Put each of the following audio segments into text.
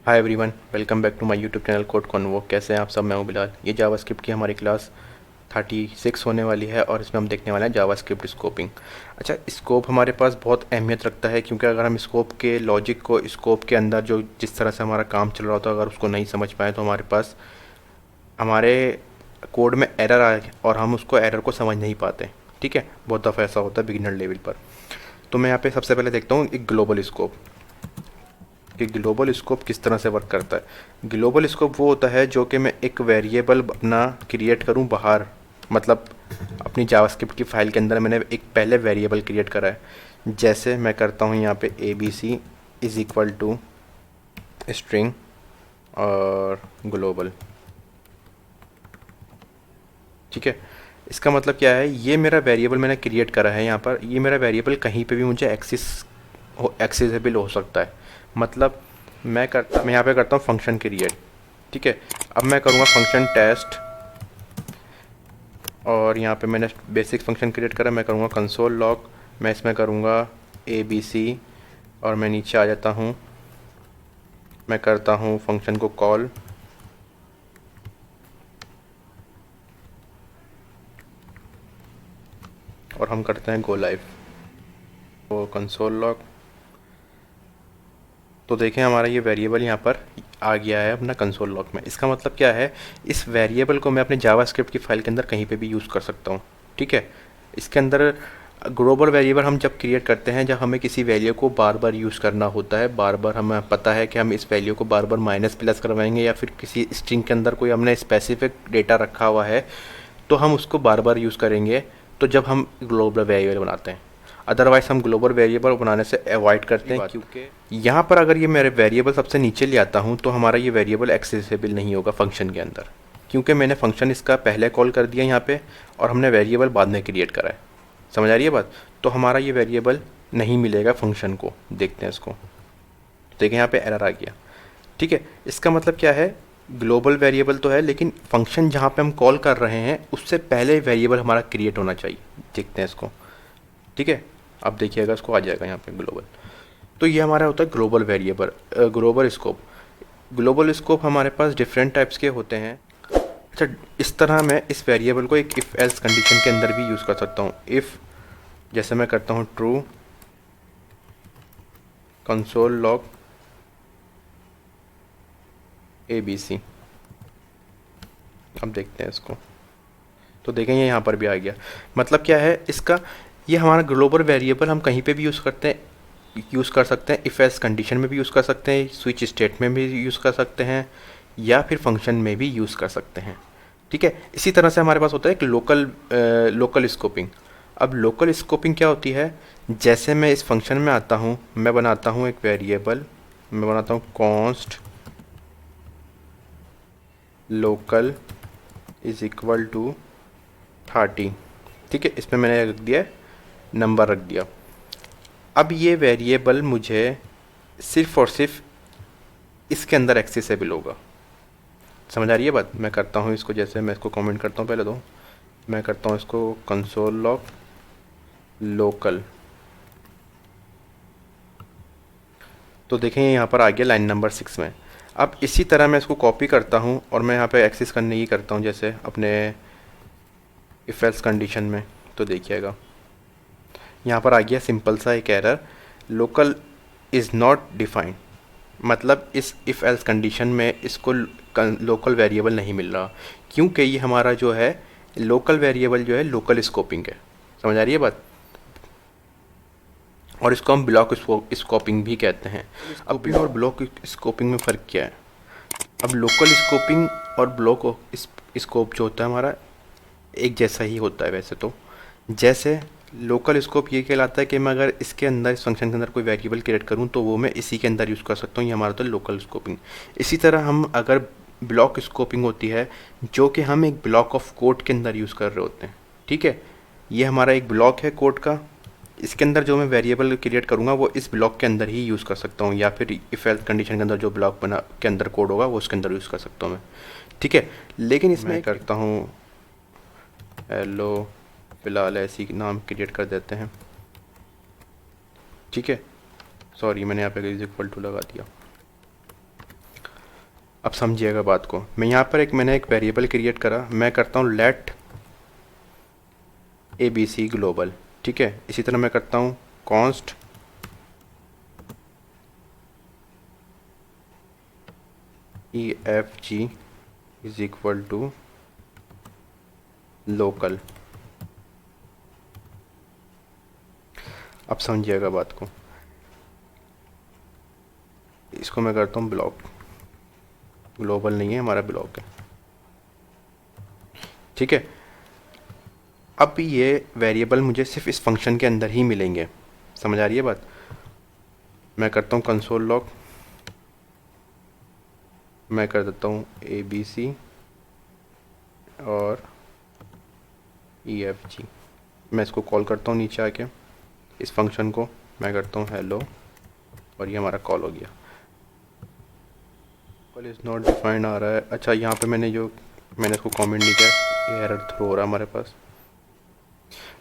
Hi everyone, welcome back to my YouTube channel Code Convo. कैसे हैं आप सब? मैं हूं बिलाल। ये जावास्क्रिप्ट की हमारी क्लास 36 होने वाली है और इसमें हम देखने वाले हैं जावास्क्रिप्ट स्कोपिंग। अच्छा, स्कोप हमारे पास बहुत अहमियत रखता है क्योंकि अगर हम स्कोप के लॉजिक को स्कोप के अंदर जो जिस तरह से हमारा काम चल रहा होता है अगर उसको नहीं समझ पाए तो हमारे पास हमारे कोड में एरर आ और हम उसको एरर को समझ नहीं पाते। ठीक है, बहुत दफ़ा ऐसा होता है बिगिनर लेवल पर। तो मैं यहाँ पे सबसे पहले देखता हूँ एक ग्लोबल स्कोप कि ग्लोबल स्कोप किस तरह से वर्क करता है। ग्लोबल स्कोप वो होता है जो कि मैं एक वेरिएबल अपना क्रिएट करूं बाहर, मतलब अपनी जावास्क्रिप्ट की फाइल के अंदर मैंने एक पहले वेरिएबल क्रिएट करा है। जैसे मैं करता हूं यहाँ पे A B C is equal to string और ग्लोबल। ठीक है, इसका मतलब क्या है, ये मेरा वेरिएबल मैंने क्रिएट करा है यहाँ पर। ये मेरा वेरिएबल कहीं पे भी मुझे एक्सेसिबल हो सकता है। मतलब मैं यहाँ पे करता हूँ फंक्शन क्रिएट। ठीक है, अब मैं करूँगा फंक्शन टेस्ट और यहाँ पे मैंने बेसिक फंक्शन क्रिएट करा। मैं करूँगा कंसोल लॉग। मैं इसमें करूँगा ए बी सी और मैं नीचे आ जाता हूँ। मैं करता हूँ फंक्शन को कॉल और हम करते हैं गो लाइव। तो कंसोल लॉग, तो देखें हमारा ये वेरिएबल यहाँ पर आ गया है अपना कंसोल लॉग में। इसका मतलब क्या है, इस वेरिएबल को मैं अपने जावास्क्रिप्ट की फाइल के अंदर कहीं पे भी यूज़ कर सकता हूँ। ठीक है, इसके अंदर ग्लोबल वेरिएबल हम जब क्रिएट करते हैं जब हमें किसी वैल्यू को बार बार यूज़ करना होता है, बार बार हमें पता है कि हम इस वैल्यू को बार बार माइनस प्लस करवाएंगे या फिर किसी स्ट्रिंग के अंदर कोई हमने स्पेसिफिक डेटा रखा हुआ है तो हम उसको बार बार यूज़ करेंगे। तो जब हम ग्लोबल वेरिएबल बनाते हैं, अदरवाइज हम ग्लोबल वेरिएबल बनाने से अवॉइड करते हैं क्योंकि यहाँ पर अगर ये मेरे वेरिएबल सबसे नीचे ले आता हूँ तो हमारा ये वेरिएबल एक्सेसिबल नहीं होगा फंक्शन के अंदर, क्योंकि मैंने फंक्शन इसका पहले कॉल कर दिया यहाँ पे और हमने वेरिएबल बाद में क्रिएट करा है। समझ आ रही है बात? तो हमारा ये वेरिएबल नहीं मिलेगा फंक्शन को। देखते हैं इसको, देखें यहाँ पे एरर आ गया। ठीक है, इसका मतलब क्या है, ग्लोबल वेरिएबल तो है लेकिन फंक्शन जहाँ पे हम कॉल कर रहे हैं उससे पहले वेरिएबल हमारा क्रिएट होना चाहिए। देखते हैं इसको। ठीक है, अब देखिएगा इसको आ जाएगा यहाँ पे ग्लोबल। तो ये हमारा होता है global variable, global scope. Global scope हमारे पास डिफरेंट टाइप्स के होते हैं। अच्छा, इस तरह मैं इस वेरिएबल को एक इफ़ एल्स कंडीशन के अंदर भी यूज़ कर सकता हूँ। इफ़ जैसे मैं करता हूँ true console log A B C. अब देखते हैं इसको, तो देखें ये यहाँ पर भी आ गया। मतलब क्या है इसका, ये हमारा ग्लोबल वेरिएबल हम कहीं पे भी यूज़ कर सकते हैं। इफ़ एल्स कंडीशन में भी यूज़ कर सकते हैं, स्विच स्टेट में भी यूज़ कर सकते हैं या फिर फंक्शन में भी यूज़ कर सकते हैं। ठीक है, इसी तरह से हमारे पास होता है एक लोकल स्कोपिंग। अब लोकल स्कोपिंग क्या होती है, जैसे मैं इस फंक्शन में आता हूँ, मैं बनाता हूँ एक वेरिएबल, मैं बनाता हूँ const local is equal to 30। ठीक है, इसमें मैंने रख दिया नंबर रख दिया। अब ये वेरिएबल मुझे सिर्फ़ और सिर्फ इसके अंदर एक्सेसिबल होगा। समझ आ रही है बात? मैं करता हूँ इसको, जैसे मैं इसको कमेंट करता हूँ पहले, तो मैं करता हूँ इसको कंसोल लॉग लोकल। तो देखें यहाँ पर आ गया लाइन नंबर 6 में। अब इसी तरह मैं इसको कॉपी करता हूँ और मैं यहाँ पे एक्सेस करने की करता हूँ, जैसे अपने इफ एल्स कंडीशन में। तो देखिएगा यहाँ पर आ गया सिंपल सा एक error, local is not defined. मतलब इस इफ़ एल्स कंडीशन में इसको लोकल वेरिएबल नहीं मिल रहा क्योंकि ये हमारा जो है लोकल वेरिएबल जो है लोकल स्कोपिंग है। समझ आ रही है बात? और इसको हम ब्लॉक स्कोपिंग भी कहते हैं। अब और ब्लॉक स्कोपिंग में फ़र्क क्या है? अब लोकल स्कोपिंग और ब्लॉक स्कोप जो होता है हमारा एक जैसा ही होता है वैसे तो। जैसे लोकल स्कोप ये कहलाता है कि मैं अगर इसके अंदर इस फंक्शन के अंदर कोई वेरिएबल क्रिएट करूँ तो वो मैं इसी के अंदर यूज़ कर सकता हूँ, ये हमारा तो लोकल स्कोपिंग। इसी तरह हम अगर ब्लॉक स्कोपिंग होती है जो कि हम एक ब्लॉक ऑफ कोड के अंदर यूज़ कर रहे होते हैं। ठीक है, ये हमारा एक ब्लॉक है कोड का, इसके अंदर जो मैं वेरिएबल क्रिएट करूँगा वो इस ब्लॉक के अंदर ही यूज़ कर सकता हूँ या फिर इफ एल्स कंडीशन के अंदर जो ब्लॉक बना के अंदर कोड होगा वो उसके अंदर यूज़ कर सकता हूँ मैं। ठीक है, लेकिन इसमें करता हूँ हेलो, फिलहाल ऐसी नाम क्रिएट कर देते हैं। ठीक है, सॉरी मैंने यहाँ पे इज इक्वल टू लगा दिया। अब समझिएगा बात को। मैंने एक वेरिएबल क्रिएट करा, मैं करता हूँ लेट ABC ग्लोबल, ठीक है। इसी तरह मैं करता हूँ const EFG is equal to local. अब समझिएगा बात को। इसको मैं करता हूँ ब्लॉक, ग्लोबल नहीं है हमारा, ब्लॉक है, ठीक है। अब ये वेरिएबल मुझे सिर्फ इस फंक्शन के अंदर ही मिलेंगे, समझ आ रही है बात। मैं करता हूँ कंसोल लॉग, मैं कर देता हूँ ABC और EFG। मैं इसको कॉल करता हूँ नीचे आके, इस फंक्शन को मैं करता हूँ हेलो, और ये हमारा कॉल हो गया। कॉल इज़ नॉट डिफाइंड आ रहा है। अच्छा, यहाँ पे मैंने इसको कमेंट नहीं किया, ये एरर थ्रो हो रहा है हमारे पास।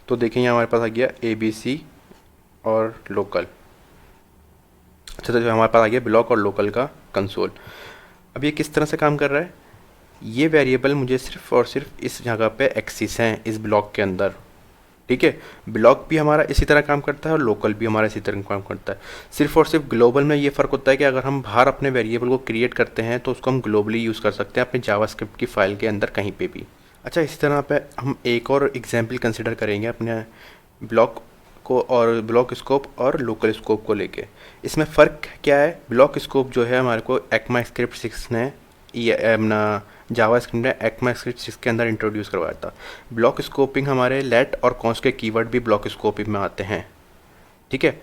तो देखें यहाँ हमारे पास आ गया ABC और लोकल। अच्छा, तो हमारे पास आ गया ब्लॉक और लोकल का कंसोल। अब ये किस तरह से काम कर रहा है, ये वेरिएबल मुझे सिर्फ और सिर्फ इस जगह पे एक्सिस हैं इस ब्लॉक के अंदर, ठीक है। ब्लॉक भी हमारा इसी तरह काम करता है और लोकल भी हमारा इसी तरह काम करता है। सिर्फ और सिर्फ ग्लोबल में ये फ़र्क होता है कि अगर हम बाहर अपने वेरिएबल को क्रिएट करते हैं तो उसको हम ग्लोबली यूज़ कर सकते हैं अपने जावास्क्रिप्ट की फ़ाइल के अंदर कहीं पे भी। अच्छा, इसी तरह पे हम एक और एग्जाम्पल कंसिडर करेंगे अपने ब्लॉक को और ब्लॉक स्कोप और लोकल स्कोप को लेके। इसमें फ़र्क क्या है, ब्लॉक स्कोप जो है हमारे को ECMAScript 6 ने ये अपना जावास्क्रिप्ट ने ECMAScript 6 के अंदर इंट्रोड्यूस करवाया था। ब्लॉक स्कोपिंग हमारे लेट और कॉन्स्ट के कीवर्ड भी ब्लॉक स्कोपिंग में आते हैं, ठीक है।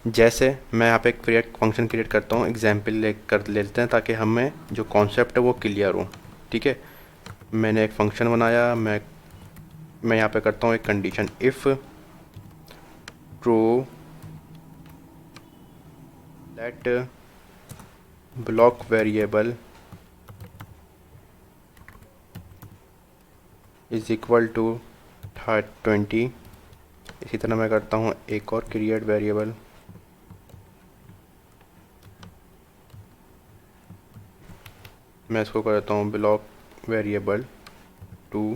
जैसे मैं यहाँ पे एक फंक्शन क्रिएट करता हूँ, एग्जाम्पल कर लेते हैं ताकि हमें जो कॉन्सेप्ट है वो क्लियर हो, ठीक है। मैंने एक फंक्शन बनाया, मैं यहाँ पे करता हूँ एक condition, if true let block variable is equal to 20। इसी तरह मैं करता हूँ एक और क्रिएट वेरिएबल, मैं इसको कर देता हूँ ब्लॉक वेरिएबल 2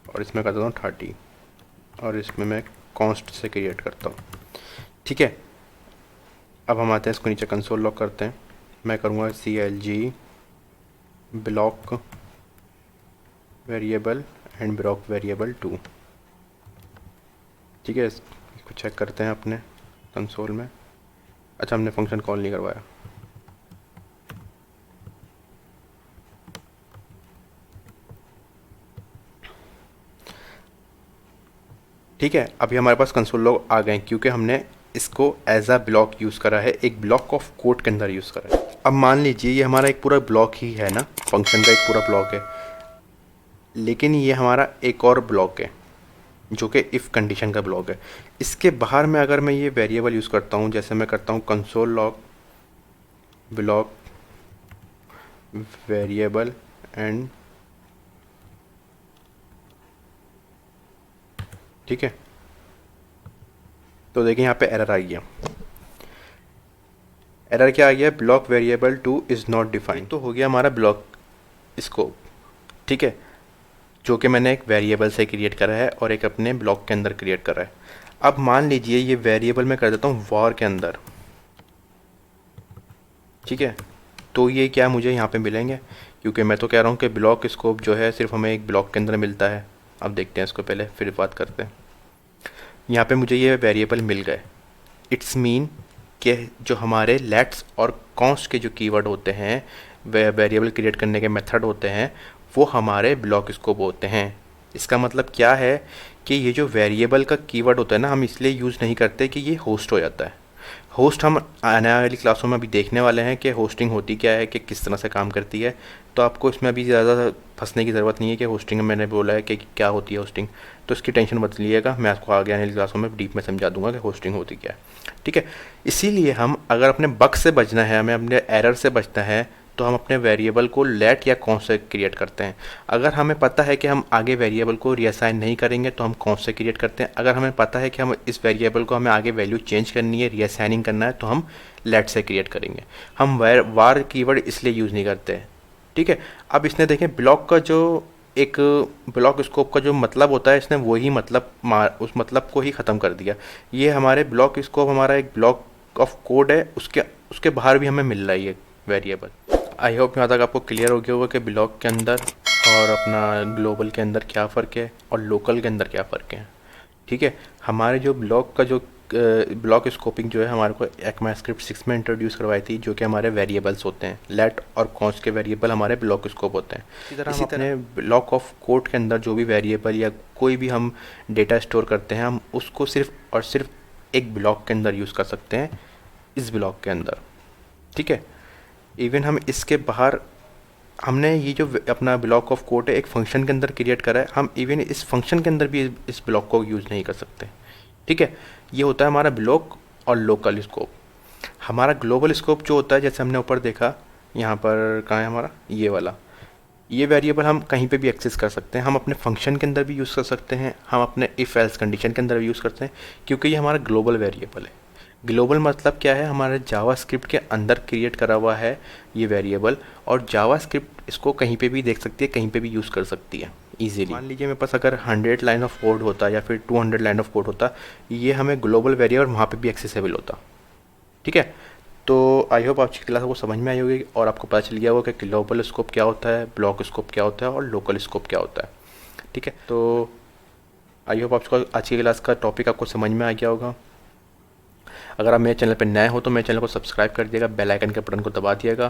और इसमें कर देता हूँ 30 और इसमें मैं कॉन्स्ट से क्रिएट करता हूँ, ठीक है। अब हम आते हैं इसको नीचे कंसोल लॉग करते हैं। मैं करूँगा CLG block variable and block variable 2, ठीक है। इसको चेक करते हैं अपने कंसोल में। अच्छा, हमने फंक्शन कॉल नहीं करवाया, ठीक है। अभी हमारे पास कंसोल लॉग आ गए क्योंकि हमने इसको एज अ ब्लॉक यूज़ करा है, एक ब्लॉक ऑफ कोड के अंदर यूज़ करा है। अब मान लीजिए ये हमारा एक पूरा ब्लॉक ही है ना, फंक्शन का एक पूरा ब्लॉक है, लेकिन ये हमारा एक और ब्लॉक है जो कि इफ़ कंडीशन का ब्लॉक है। इसके बाहर में अगर मैं ये वेरिएबल यूज़ करता हूँ, जैसे मैं करता हूँ console log block variable and, ठीक है, तो देखिए यहाँ पे एरर आ गया। एरर क्या आ गया, block variable 2 is not defined. तो हो गया हमारा ब्लॉक स्कोप, ठीक है, जो कि मैंने एक वेरिएबल से क्रिएट करा है और एक अपने ब्लॉक के अंदर क्रिएट करा है। अब मान लीजिए ये वेरिएबल मैं कर देता हूँ वॉर के अंदर, ठीक है। तो ये क्या मुझे यहाँ पे मिलेंगे, क्योंकि मैं तो कह रहा हूँ कि ब्लॉक स्कोप जो है सिर्फ हमें एक ब्लॉक के अंदर मिलता है। अब देखते हैं इसको, पहले फिर बात करते हैं। यहाँ पे मुझे ये वेरिएबल मिल गए। इट्स मीन कि जो हमारे लेट्स और कॉन्स्ट के जो कीवर्ड होते हैं, वे वेरिएबल क्रिएट करने के मेथड होते हैं, वो हमारे ब्लॉक स्कोप होते हैं। इसका मतलब क्या है कि ये जो वेरिएबल का कीवर्ड होता है ना, हम इसलिए यूज़ नहीं करते कि ये होस्ट हो जाता है। होस्ट हम आने वाली क्लासों में अभी देखने वाले हैं कि होस्टिंग होती क्या है, कि किस तरह से काम करती है। तो आपको इसमें अभी ज़्यादा फंसने की ज़रूरत नहीं है कि होस्टिंग में मैंने बोला है कि क्या होती है होस्टिंग, तो इसकी टेंशन मत लीजिएगा। मैं आपको आगे आने वाली क्लासों में डीप में समझा दूंगा कि होस्टिंग होती क्या है, ठीक है। इसीलिए हम अगर अपने बग से बचना है, हमें अपने एरर से बचना है, तो हम अपने वेरिएबल को लेट या कॉन्स्ट से क्रिएट करते हैं। अगर हमें पता है कि हम आगे वेरिएबल को रीअसाइन नहीं करेंगे तो हम कॉन्स्ट से क्रिएट करते हैं। अगर हमें पता है कि हम इस वेरिएबल को हमें आगे वैल्यू चेंज करनी है, रीअसाइनिंग करना है, तो हम लेट से क्रिएट करेंगे। हम वार कीवर्ड इसलिए यूज़ नहीं करते हैं, ठीक है। अब इसने देखें ब्लॉक का जो एक ब्लॉक स्कोप का जो मतलब होता है, इसने वही मतलब उस मतलब को ही ख़त्म कर दिया। ये हमारे ब्लॉक स्कोप हमारा एक ब्लॉक ऑफ कोड है, उसके उसके बाहर भी हमें मिल रहा है ये वेरिएबल। आई होप यहाँ तक आपको क्लियर हो गया होगा कि ब्लॉक के अंदर और अपना ग्लोबल के अंदर क्या फ़र्क है और लोकल के अंदर क्या फ़र्क है, ठीक है। हमारे जो ब्लॉक का जो ब्लॉक स्कोपिंग जो है हमारे को ECMAScript 6 में इंट्रोड्यूस करवाई थी, जो कि हमारे वेरिएबल्स होते हैं। लेट और कॉन्स्ट के वेरिएबल हमारे ब्लॉक स्कोप होते हैं। इसी तरह ब्लॉक ऑफ कोड के अंदर जो भी वेरिएबल या कोई भी हम डेटा स्टोर करते हैं, हम उसको सिर्फ और सिर्फ एक ब्लॉक के अंदर यूज़ कर सकते हैं, इस ब्लॉक के अंदर, ठीक है। इवन हम इसके बाहर हमने ये जो अपना ब्लॉक ऑफ कोड है एक फंक्शन के अंदर क्रिएट करा है, हम इवन इस फंक्शन के अंदर भी इस ब्लॉक को यूज़ नहीं कर सकते, ठीक है। ये होता है हमारा ब्लॉक और लोकल स्कोप। हमारा ग्लोबल स्कोप जो होता है, जैसे हमने ऊपर देखा, यहाँ पर कहाँ है हमारा ये वाला, ये वेरिएबल हम कहीं पे भी एक्सेस कर सकते हैं। हम अपने फंक्शन के अंदर भी यूज़ कर सकते हैं, हम अपने इफ़ एल्स कंडीशन के अंदर भी यूज़ करते हैं, क्योंकि ये हमारा ग्लोबल वेरिएबल है। ग्लोबल मतलब क्या है, हमारे जावास्क्रिप्ट के अंदर क्रिएट करा हुआ है ये वेरिएबल, और जावास्क्रिप्ट इसको कहीं पे भी देख सकती है, कहीं पे भी यूज़ कर सकती है ईजीली। मान लीजिए मेरे पास अगर 100 लाइन ऑफ कोड होता या फिर 200 लाइन ऑफ कोड होता, ये हमें ग्लोबल वेरिएबल वहाँ पे भी एक्सेसिबल होता, ठीक है। तो आई होप आपकी क्लास को समझ में आई होगी और आपको पता चल गया होगा कि ग्लोबल स्कोप क्या होता है, ब्लॉक स्कोप क्या होता है और लोकल स्कोप क्या होता है, ठीक है। तो आई होप आपको आज की क्लास का टॉपिक आपको समझ में आ गया होगा। अगर आप मेरे चैनल पर नए हो तो मेरे चैनल को सब्सक्राइब कर दिएगा, बेल आइकन के बटन को दबा दिएगा,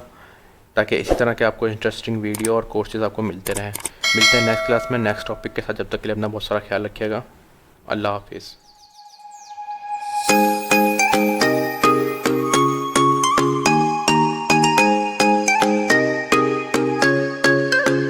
ताकि इसी तरह के आपको इंटरेस्टिंग वीडियो और कोर्सेज आपको मिलते रहें। मिलते हैं नेक्स्ट क्लास में नेक्स्ट टॉपिक के साथ। जब तक के लिए अपना बहुत सारा ख्याल रखिएगा। अल्लाह हाफिज़।